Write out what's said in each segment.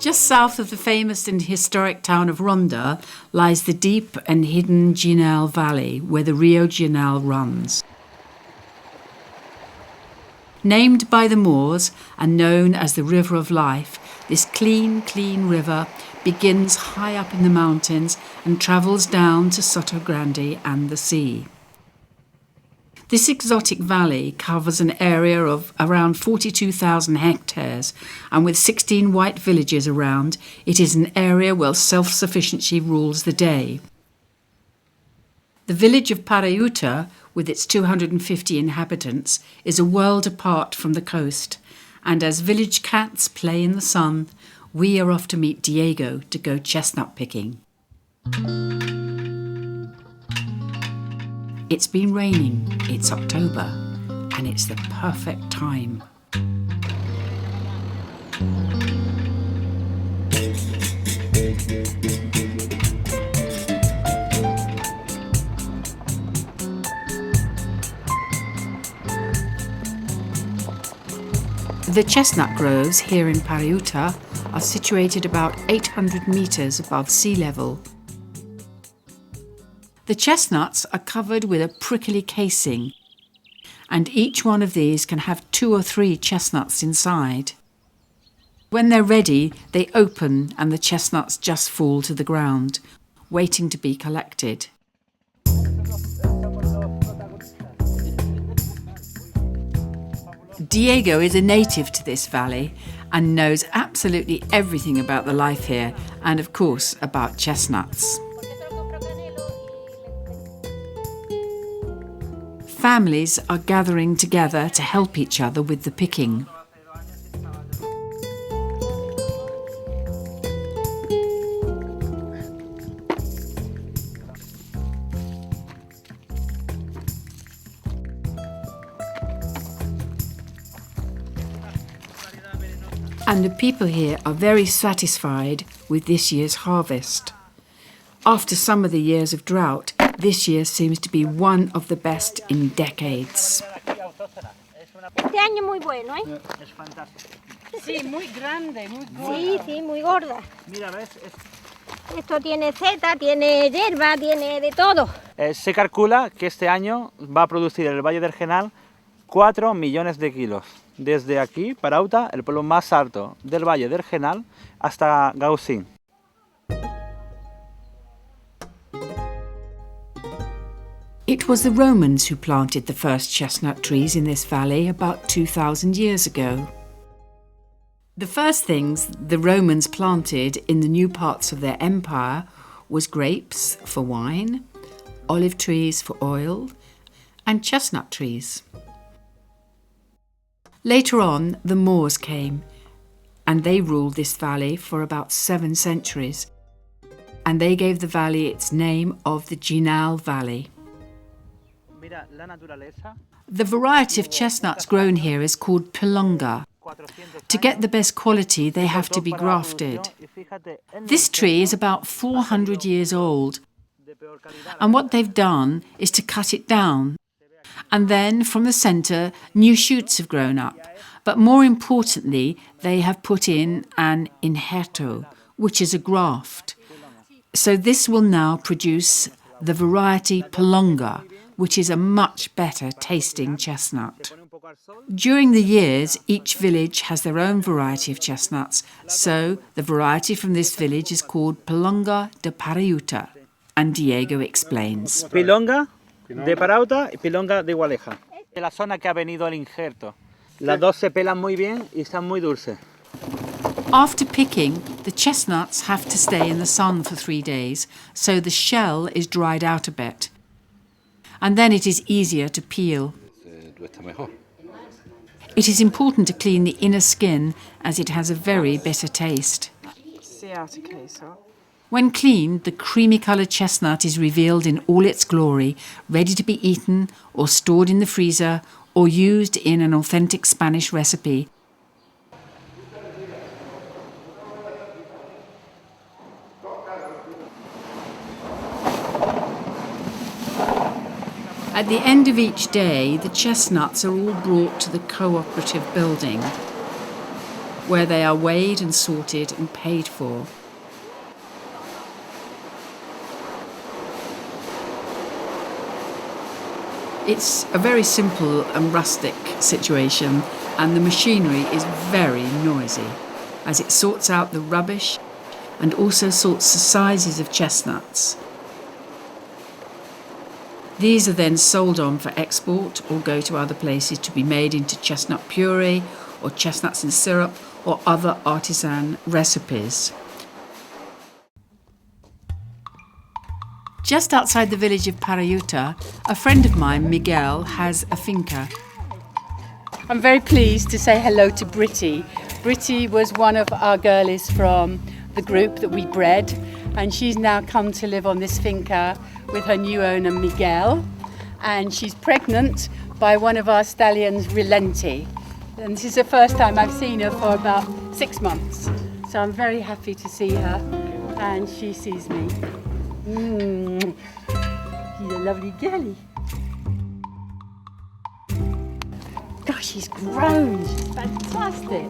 Just south of the famous and historic town of Ronda lies the deep and hidden Genal Valley, where the Rio Genal runs. Named by the Moors and known as the River of Life, this clean river begins high up in the mountains and travels down to Soto Grande and the sea. This exotic valley covers an area of around 42,000 hectares, and with 16 white villages around, it is an area where self-sufficiency rules the day. The village of Parauta, with its 250 inhabitants, is a world apart from the coast, and as village cats play in the sun, we are off to meet Diego to go chestnut picking. It's been raining, it's October, and it's the perfect time. The chestnut groves here in Parauta are situated about 800 metres above sea level. The chestnuts are covered with a prickly casing, and each one of these can have 2 or 3 chestnuts inside. When they're ready, they open and the chestnuts just fall to the ground, waiting to be collected. Diego is a native to this valley and knows absolutely everything about the life here and, of course, about chestnuts. Families are gathering together to help each other with the picking. And the people here are very satisfied with this year's harvest. After some of the years of drought, this year seems to be one of the best in decades. Este año muy bueno, ¿eh? Es fantástico. Sí, muy grande, muy gorda. Sí, muy gorda. Mira, ¿ves? Esto tiene seta, tiene hierba, tiene de todo. Se calcula que este año va a producir el Valle del Genal 4 millones de kilos. Desde aquí, Parauta, el pueblo más alto del Valle del Genal, hasta Gaucín. It was the Romans who planted the first chestnut trees in this valley about 2,000 years ago. The first things the Romans planted in the new parts of their empire was grapes for wine, olive trees for oil, and chestnut trees. Later on, the Moors came, and they ruled this valley for about 7 centuries, and they gave the valley its name of the Genal Valley. The variety of chestnuts grown here is called pilonga. To get the best quality, they have to be grafted. This tree is about 400 years old, and what they've done is to cut it down. And then, from the centre, new shoots have grown up. But more importantly, they have put in an injerto, which is a graft. So this will now produce the variety pilonga, which is a much better tasting chestnut. During the years, each village has their own variety of chestnuts, so the variety from this village is called Pilonga de Parauta, and Diego explains. Pilonga de Parauta y Pilonga de Igualeja. De la zona que ha venido el injerto. Las dos se pelan muy bien y están muy dulces. After picking, the chestnuts have to stay in the sun for 3 days, so the shell is dried out a bit. and then it is easier to peel. It is important to clean the inner skin as it has a very bitter taste. When cleaned, the creamy-coloured chestnut is revealed in all its glory, ready to be eaten or stored in the freezer or used in an authentic Spanish recipe. At the end of each day, the chestnuts are all brought to the cooperative building, where they are weighed and sorted and paid for. It's a very simple and rustic situation, and the machinery is very noisy, as it sorts out the rubbish and also sorts the sizes of chestnuts. These are then sold on for export or go to other places to be made into chestnut puree or chestnuts in syrup or other artisan recipes. Just outside the village of Parauta, a friend of mine, Miguel, has a finca. I'm very pleased to say hello to Britty. Britty was one of our girlies from the group that we bred, and she's now come to live on this finca with her new owner Miguel, and she's pregnant by one of our stallions, Relenti. And this is the first time I've seen her for about 6 months. So I'm very happy to see her, and she sees me. She's a lovely girlie. Gosh, she's grown, she's fantastic.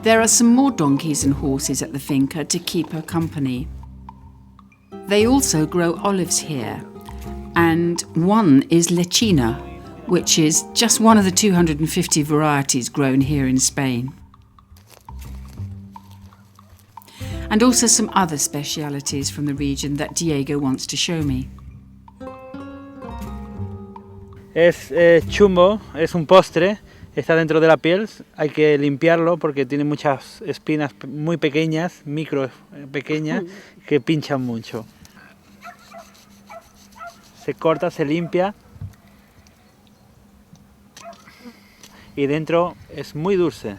There are some more donkeys and horses at the finca to keep her company. They also grow olives here, and one is lechina, which is just one of the 250 varieties grown here in Spain. And also some other specialities from the region that Diego wants to show me. Es chumbo, es un postre, está dentro de la piel, hay que limpiarlo porque tiene muchas espinas muy pequeñas, micro pequeñas, que pinchan mucho. Se corta, se limpia y dentro es muy dulce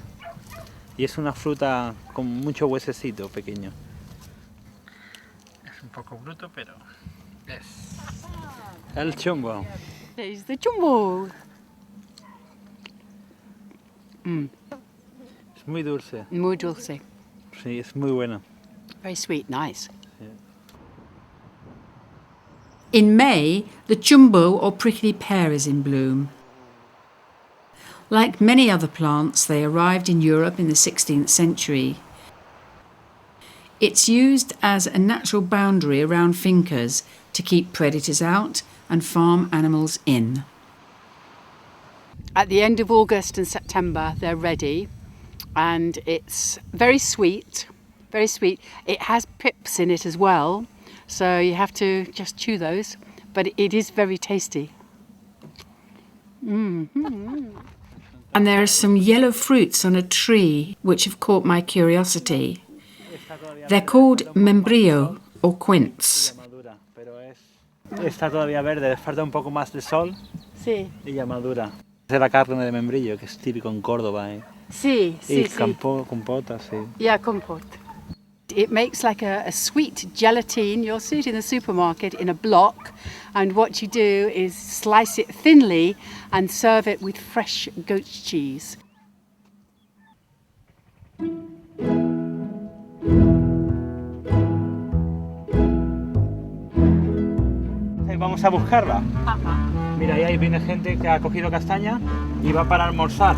y es una fruta con mucho huesecito pequeño. Es un poco bruto, pero es el chumbo. There's the chumbo. Es muy dulce. Muy dulce. Sí, es muy bueno. Very sweet, nice. In May, the chumbo or prickly pear is in bloom. Like many other plants, they arrived in Europe in the 16th century. It's used as a natural boundary around fincas to keep predators out and farm animals in. At the end of August and September, they're ready, and it's very sweet, very sweet. It has pips in it as well, so you have to just chew those, but it is very tasty. And there are some yellow fruits on a tree which have caught my curiosity. They're called membrillo or quince. Está todavía verde, le falta un poco más de sol. Sí. Y ya madura. Es la carne de membrillo, que es típico en Córdoba. Sí, sí, y sí. Compota, sí. Yeah, compote. It makes like a sweet gelatine. You'll see it in the supermarket in a block, and what you do is slice it thinly and serve it with fresh goat cheese. Vamos a buscarla. Mira, ahí viene gente que ha cogido castaña y va para almorzar.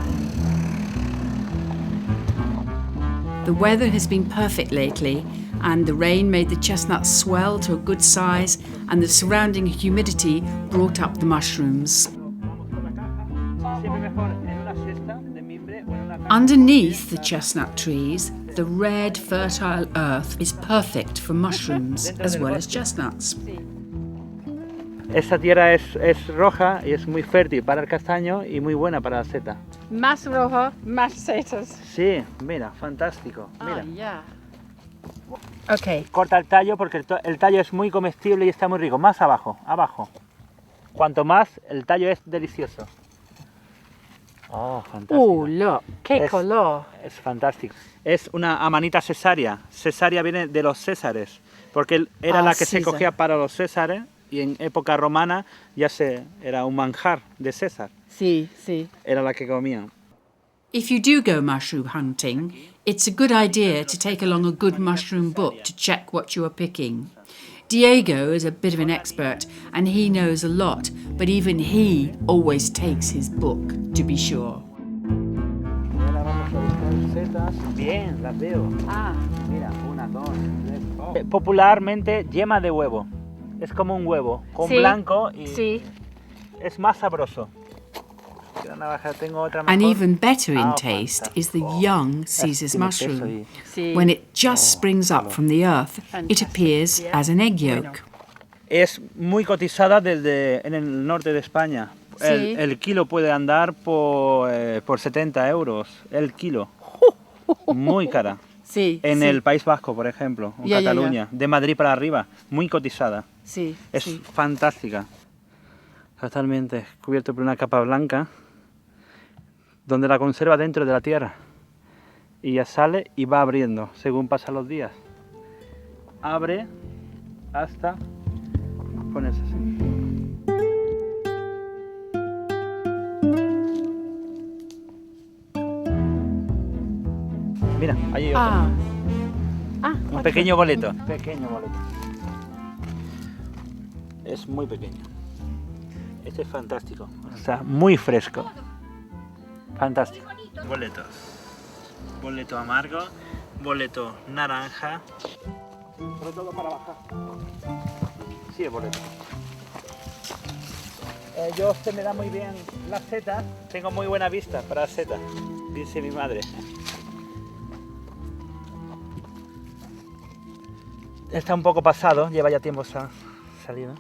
The weather has been perfect lately, and the rain made the chestnuts swell to a good size, and the surrounding humidity brought up the mushrooms. Underneath the chestnut trees, the red, fertile earth is perfect for mushrooms as well as chestnuts. Esta tierra es roja y es muy fértil para el castaño y muy buena para la seta. Más rojo, más setas. Sí, mira, fantástico. Mira. Ah, yeah. Okay. Corta el tallo porque el tallo es muy comestible y está muy rico. Más abajo, abajo. Cuanto más, el tallo es delicioso. Oh, fantástico. Oh, look. Qué color. Es fantástico. Es una amanita cesárea. Cesárea viene de los césares, porque era la que se César. cogía para los césares y en época romana era un manjar de César. Sí, sí. Era la que comían. If you do go mushroom hunting, it's a good idea to take along a good mushroom book to check what you are picking. Diego is a bit of an expert and he knows a lot, but even he always takes his book to be sure. Ahora vamos a buscar setas. Bien, las veo. Ah. Mira, 1, 2, 3. Popularmente yema de huevo. Es como un huevo con Sí, blanco y sí. es más sabroso. La navaja, tengo otra And mejor. even better in Ah, taste is the fantástico. young Caesar's Tiene peso mushroom. y- Sí. When it just springs up from the earth, it Fantastic. appears Yeah. as an egg yolk. Es muy cotizada en el norte de España. Sí. El kilo puede andar por 70 euros. El kilo. Muy cara. Sí. En sí. el País Vasco, por ejemplo, en Ya, ya, ya. Cataluña. De Madrid para arriba. Muy cotizada. Sí. Es sí. fantástica. Totalmente cubierto por una capa blanca, donde la conserva dentro de la tierra. Y ya sale y va abriendo según pasan los días. Abre hasta ponerse así. Mira, allí hay otro. Ah. Ah. Un pequeño boleto. Pequeño boleto. Es muy pequeño. Este es fantástico. Está muy fresco. Fantástico. Boletos. Boleto amargo. Boleto naranja. Sobre todo para bajar. Sí, el boleto. Se me da muy bien las setas. Tengo muy buena vista para las setas. Dice mi madre. Está un poco pasado, lleva ya tiempo salido.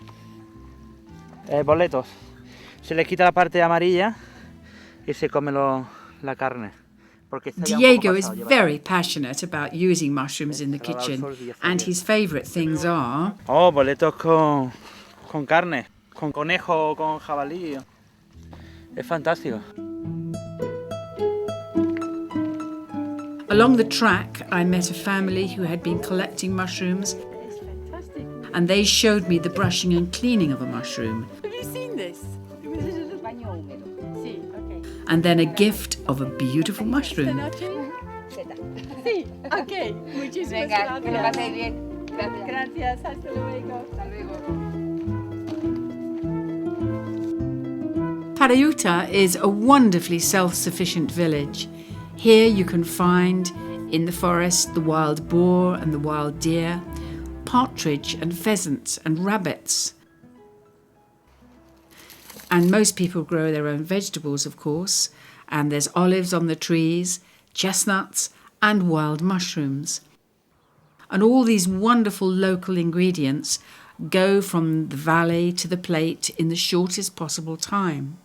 Boletos. Se le quita la parte amarilla y se come la carne. Porque está ya un poco Diego is pasado, lleva very passionate about using mushrooms in the kitchen, and his favourite things are Oh, boletos con carne, con conejo o con jabalí. Es fantástico. Along the track, I met a family who had been collecting mushrooms, It's fantastic. and they showed me the brushing and cleaning of a mushroom, Have you seen this? Sí, okay. and then a gift of a beautiful mushroom. Sí, okay. Muchísimas Venga, que lo gracias. paséis bien. Gracias. Gracias, hasta luego. Hasta luego. Parauta is a wonderfully self-sufficient village. Here you can find, in the forest, the wild boar and the wild deer, partridge and pheasants and rabbits. And most people grow their own vegetables, of course, and there's olives on the trees, chestnuts and wild mushrooms. And all these wonderful local ingredients go from the valley to the plate in the shortest possible time.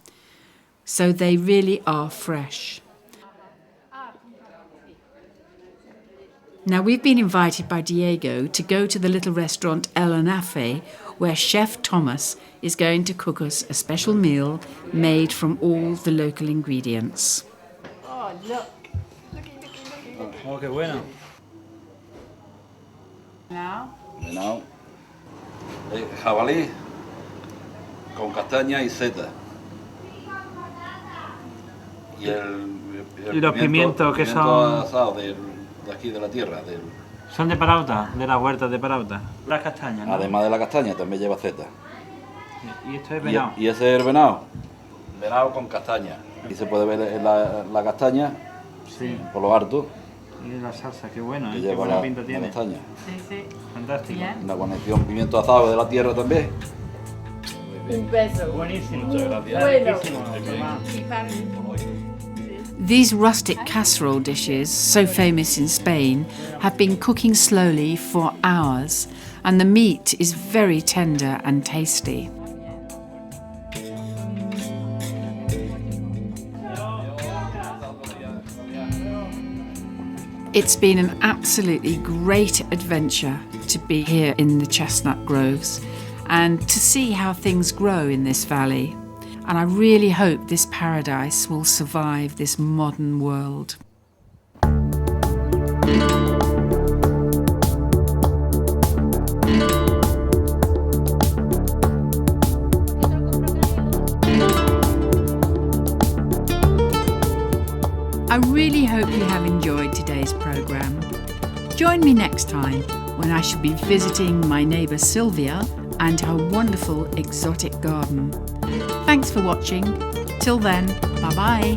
So they really are fresh. Now, we've been invited by Diego to go to the little restaurant El Anafe, where Chef Thomas is going to cook us a special meal made from all the local ingredients. Oh, look. Oh, qué bueno. Now. Venado, jabalí con castaña y seta. Y los pimientos que son- asados de aquí de la tierra. Son de Parauta, de las huertas de Parauta. Las castañas, ¿no? Además de la castaña también lleva seta. Y esto es venado. Y ese es el venado. Venado con castaña. Y se puede ver la castaña Sí. por lo harto Y la salsa, qué bueno, que ¿eh? Qué lleva buena la pinta tiene. castaña. Sí, sí. Fantástico. Bien. Una guarnición pimiento asado de la tierra también. Un beso. Buenísimo. Muchas gracias. Bueno. Riquísimo. These rustic casserole dishes, so famous in Spain, have been cooking slowly for hours, and the meat is very tender and tasty. It's been an absolutely great adventure to be here in the chestnut groves and to see how things grow in this valley. And I really hope this paradise will survive this modern world. I really hope you have enjoyed today's programme. Join me next time when I shall be visiting my neighbour Sylvia and her wonderful exotic garden. Thanks for watching. Till then, bye-bye.